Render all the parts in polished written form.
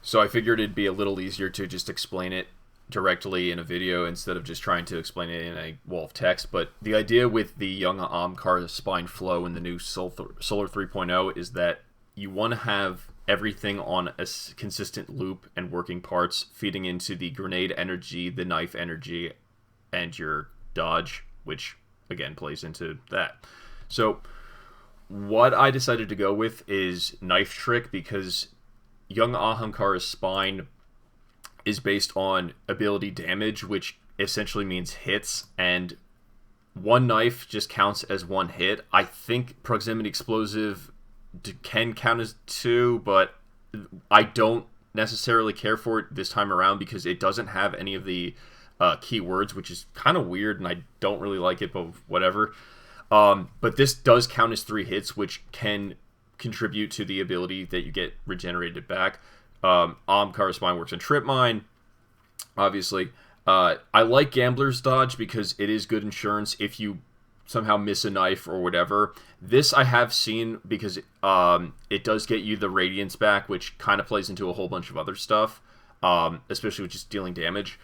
So I figured it'd be a little easier to just explain it directly in a video instead of just trying to explain it in a wall of text. But the idea with the young Ahamkara spine flow in the new Solar 3.0 is that you want to have everything on a consistent loop and working parts feeding into the grenade energy, the knife energy, and your dodge, which again plays into that. So what I decided to go with is Knife Trick, because young Ahamkara's spine is based on ability damage, which essentially means hits, and one knife just counts as one hit. I think Proximity Explosive can count as two, but I don't necessarily care for it this time around because it doesn't have any of the keywords, which is kind of weird, and I don't really like it, but whatever. But this does count as 3 hits, which can contribute to the ability that you get regenerated back. Ahamkara Spine works in Trip Mine, obviously. I like Gambler's Dodge because it is good insurance if you somehow miss a knife or whatever. This I have seen because it does get you the Radiance back, which kind of plays into a whole bunch of other stuff, especially with just dealing damage.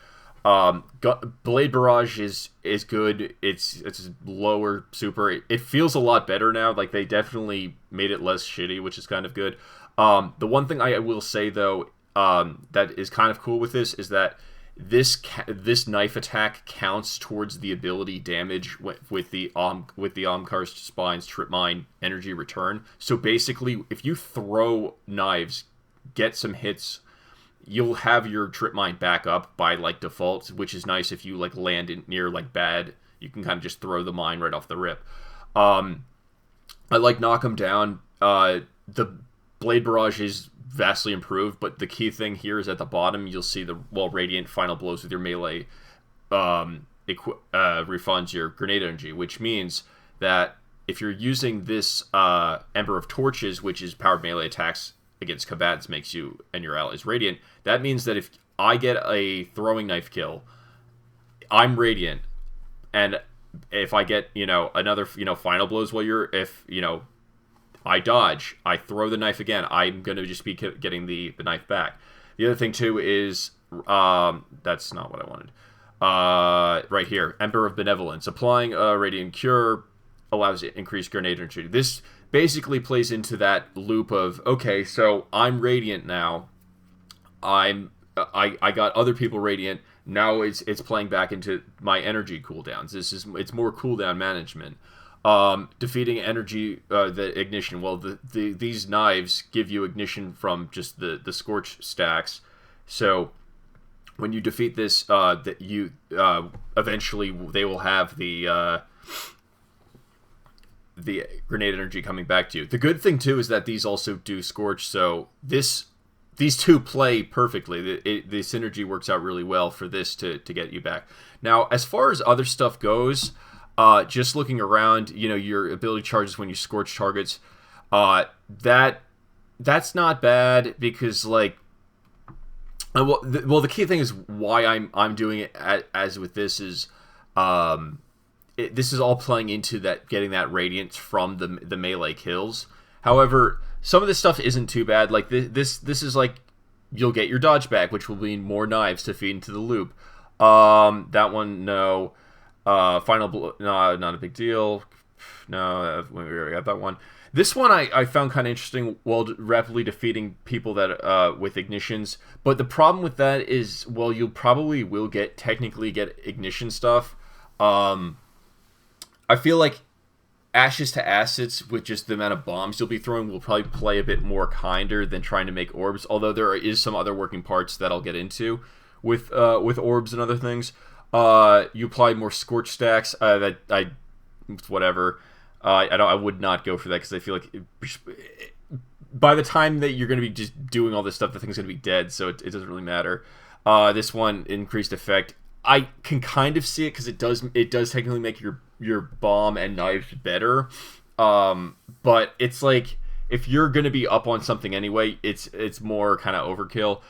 Blade Barrage is good. It's lower super. It feels a lot better now. Like, they definitely made it less shitty, which is kind of good. The one thing I will say though, that is kind of cool with this is that this knife attack counts towards the ability damage with the Ahamkara Spine's Trip Mine energy return. So basically, if you throw knives, get some hits, you'll have your Trip Mine back up by like default, which is nice if you like land in near like bad. You can kind of just throw the mine right off the rip. I like Knock 'em down. The Blade Barrage is vastly improved, but the key thing here is at the bottom you'll see the Radiant Final Blows with your melee refunds your grenade energy, which means that if you're using this Ember of Torches, which is powered melee attacks against combatants, makes you and your allies radiant. That means that if I get a throwing knife kill, I'm radiant, and if I get another final blows while I dodge, I throw the knife again, I'm gonna just be getting the knife back. The other thing too is that's not what I wanted. Right here, Ember of Benevolence, applying a radiant cure allows increased grenade energy. This basically plays into that loop of, okay, so I'm radiant now. I got other people radiant. Now it's playing back into my energy cooldowns. It's more cooldown management. Defeating energy, the ignition. Well, these knives give you ignition from just the scorch stacks. So when you defeat this, that you eventually they will have the grenade energy coming back to you. The good thing too is that these also do scorch, so these two play perfectly. The synergy works out really well for this to get you back. Now, as far as other stuff goes, just looking around, your ability charges when you scorch targets. That's not bad because the key thing is why I'm doing it as with this is this is all playing into that, getting that radiance from the melee kills. However, some of this stuff isn't too bad. Like this is like you'll get your dodge back, which will mean more knives to feed into the loop. That one, no. Final blow, no, not a big deal. No, we already got that one. This one I found kind of interesting, while rapidly defeating people that with ignitions. But the problem with that is, well, you probably will technically get ignition stuff. I feel like Ashes to Acids, with just the amount of bombs you'll be throwing, will probably play a bit more kinder than trying to make orbs. Although there is some other working parts that I'll get into with orbs and other things. You apply more scorch stacks. Whatever. I would not go for that because I feel like by the time that you're going to be just doing all this stuff, the thing's going to be dead. So it doesn't really matter. This one, increased effect. I can kind of see it because it does technically make your bomb and knives better. But it's like, if you're going to be up on something anyway, it's more kind of overkill.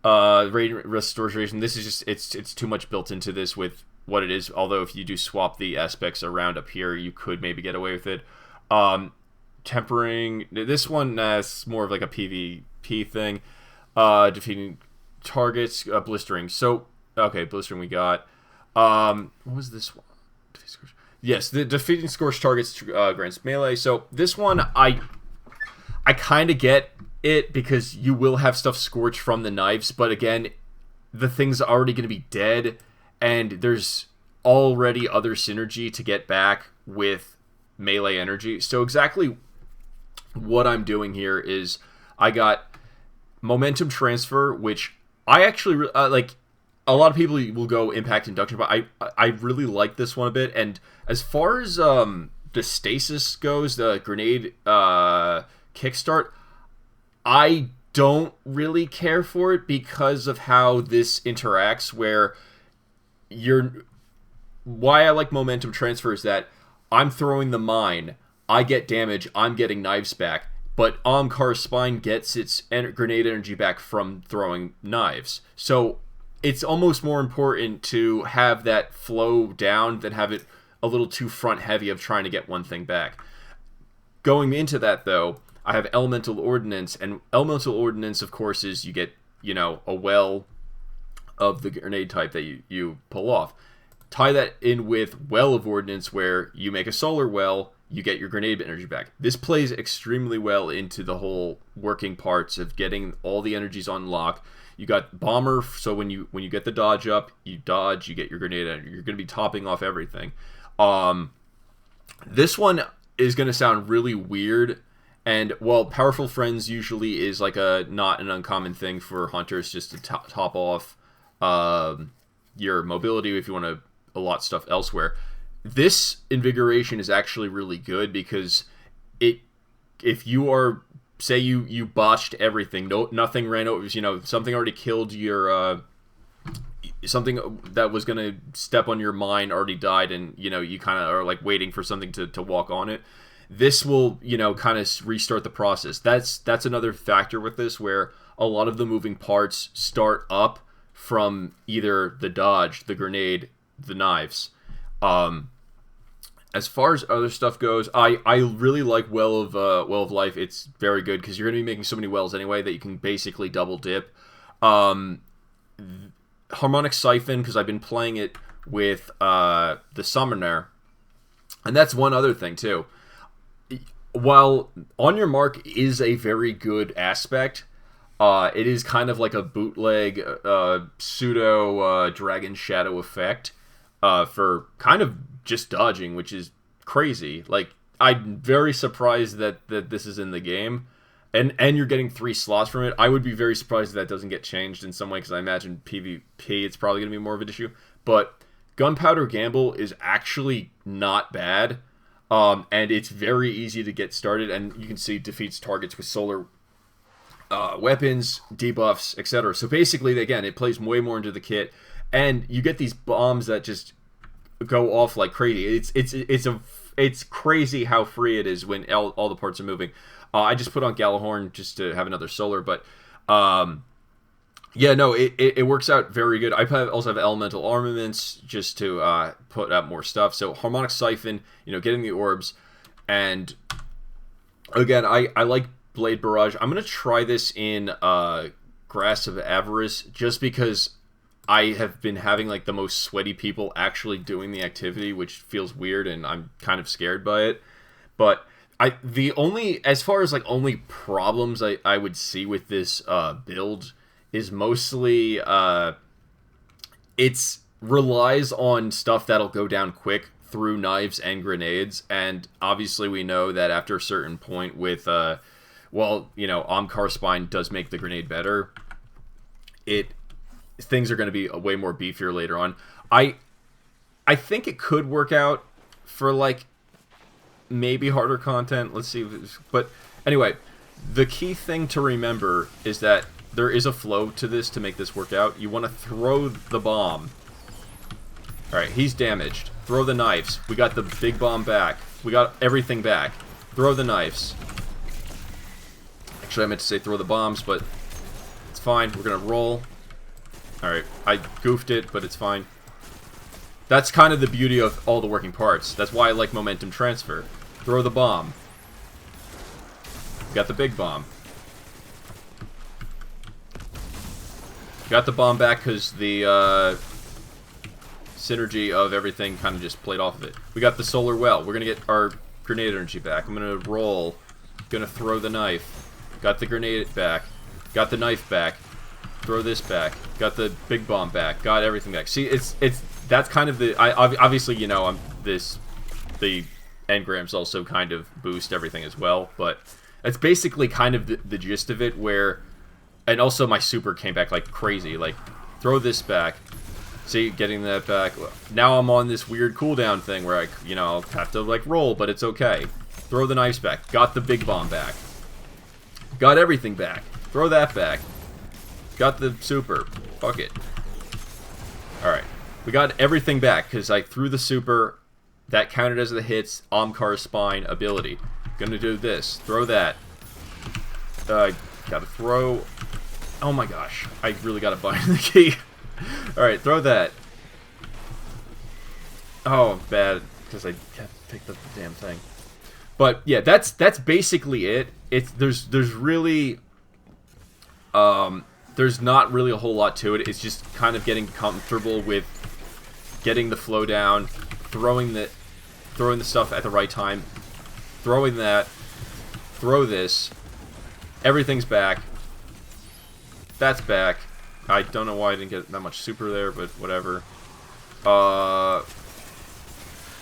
Radiant Restoration, this is just it's too much built into this with what it is. Although if you do swap the aspects around up here, you could maybe get away with it. Tempering, this one is more of like a PvP thing. Defeating targets, blistering. So, okay, blistering we got. What was this one? Yes, the defeating scorched targets grants melee. So this one, I kind of get it because you will have stuff scorched from the knives, but again, the thing's already going to be dead, and there's already other synergy to get back with melee energy. So exactly what I'm doing here is I got momentum transfer, which I actually like. A lot of people will go impact induction, but I really like this one a bit. And as far as the stasis goes, the grenade kickstart, I don't really care for it because of how this interacts. Why I like momentum transfer is that I'm throwing the mine, I get damage, I'm getting knives back, but Ahamkara's spine gets its grenade energy back from throwing knives. So it's almost more important to have that flow down than have it a little too front heavy of trying to get one thing back. Going into that, though, I have Elemental Ordnance, and Elemental Ordnance, of course, is you get, a well of the grenade type that you pull off. Tie that in with Well of Ordnance, where you make a solar well, you get your grenade energy back. This plays extremely well into the whole working parts of getting all the energies on lock. You got Bomber, so when you get the dodge up, you dodge, you get your grenade energy. You're going to be topping off everything. This one is going to sound really weird, and while Powerful Friends usually is like not an uncommon thing for hunters just to top off your mobility if you want to allot stuff elsewhere, this invigoration is actually really good because if you are, say you botched everything, nothing ran over, something already killed your something that was going to step on your mine already died, and you kind of are like waiting for something to walk on it. This will kind of restart the process. That's another factor with this, where a lot of the moving parts start up from either the dodge, the grenade, the knives. As far as other stuff goes, I really like Well of Life. It's very good because you're going to be making so many wells anyway that you can basically double dip. Harmonic Siphon, because I've been playing it with the Summoner, and that's one other thing too. While On Your Mark is a very good aspect, it is kind of like a bootleg pseudo Dragon Shadow effect for kind of just dodging, which is crazy. Like, I'm very surprised that this is in the game, and you're getting 3 slots from it. I would be very surprised if that doesn't get changed in some way, because I imagine PvP it's probably going to be more of an issue. But Gunpowder Gamble is actually not bad, and it's very easy to get started, and you can see defeats targets with solar weapons, debuffs, etc. So basically, again, it plays way more into the kit, and you get these bombs that just go off like crazy. It's crazy how free it is when all the parts are moving. I just put on Galahorn just to have another solar, but yeah, no, it works out very good. I also have Elemental Armaments just to put out more stuff. So Harmonic Siphon, getting the orbs, and again, I like Blade Barrage. I'm gonna try this in Grasp of Avarice just because I have been having like the most sweaty people actually doing the activity, which feels weird, and I'm kind of scared by it. But as far as like only problems I would see with this build is mostly it relies on stuff that'll go down quick through knives and grenades, and obviously we know that after a certain point with Ahamkara Spine does make the grenade better. Things are going to be way more beefier later on. I think it could work out for like maybe harder content. Let's see. But anyway, the key thing to remember is that there is a flow to this to make this work out. You want to throw the bomb. Alright, he's damaged. Throw the knives. We got the big bomb back. We got everything back. Throw the knives. Actually, I meant to say throw the bombs, but it's fine. We're going to roll. Alright, I goofed it, but it's fine. That's kind of the beauty of all the working parts. That's why I like momentum transfer. Throw the bomb. We got the big bomb. Got the bomb back because the synergy of everything kind of just played off of it. We got the solar well. We're going to get our grenade energy back. I'm going to roll. Going to throw the knife. Got the grenade back. Got the knife back. Throw this back. Got the big bomb back. Got everything back. See, that's kind of the... obviously, you know, the engrams also kind of boost everything as well, but it's basically kind of the gist of it, where... And also my super came back like crazy. Like, throw this back. See, getting that back. Now I'm on this weird cooldown thing where I, you know, I'll have to, like, roll, but it's okay. Throw the knives back. Got the big bomb back. Got everything back. Throw that back. Got the super. Fuck it. Alright. We got everything back, because I threw the super. That counted as the hits. Ahamkara spine ability. Gonna do this. Throw that. Gotta throw... Oh my gosh. I really gotta bind the key. Alright, throw that. Oh, bad. Because I can't pick the damn thing. But, yeah, that's basically it. There's really... there's not really a whole lot to it. It's just kind of getting comfortable with getting the flow down, throwing the stuff at the right time, throwing that, throw this, everything's back, that's back. I don't know why I didn't get that much super there, but whatever. Oh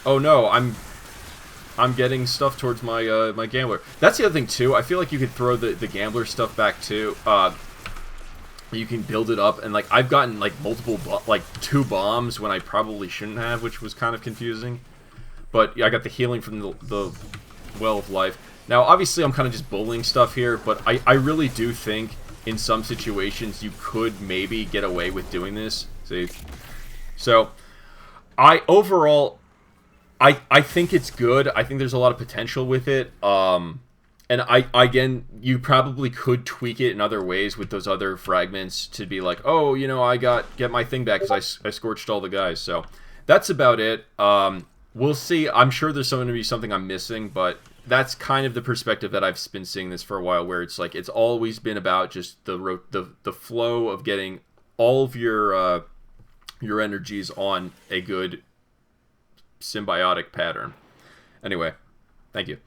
no, I'm getting stuff towards my my gambler. That's the other thing too. I feel like you could throw the gambler stuff back too. You can build it up, and like I've gotten like multiple like 2 bombs when I probably shouldn't have, which was kind of confusing. But yeah, I got the healing from the well of life. Now obviously I'm kind of just bullying stuff here, but I really do think in some situations you could maybe get away with doing this. See, so overall I think it's good. I think there's a lot of potential with it. And again, you probably could tweak it in other ways with those other fragments to be like, oh, you know, get my thing back because I scorched all the guys. So that's about it. We'll see. I'm sure there's going to be something I'm missing, but that's kind of the perspective that I've been seeing this for a while, where it's like it's always been about just the flow of getting all of your energies on a good symbiotic pattern. Anyway, thank you.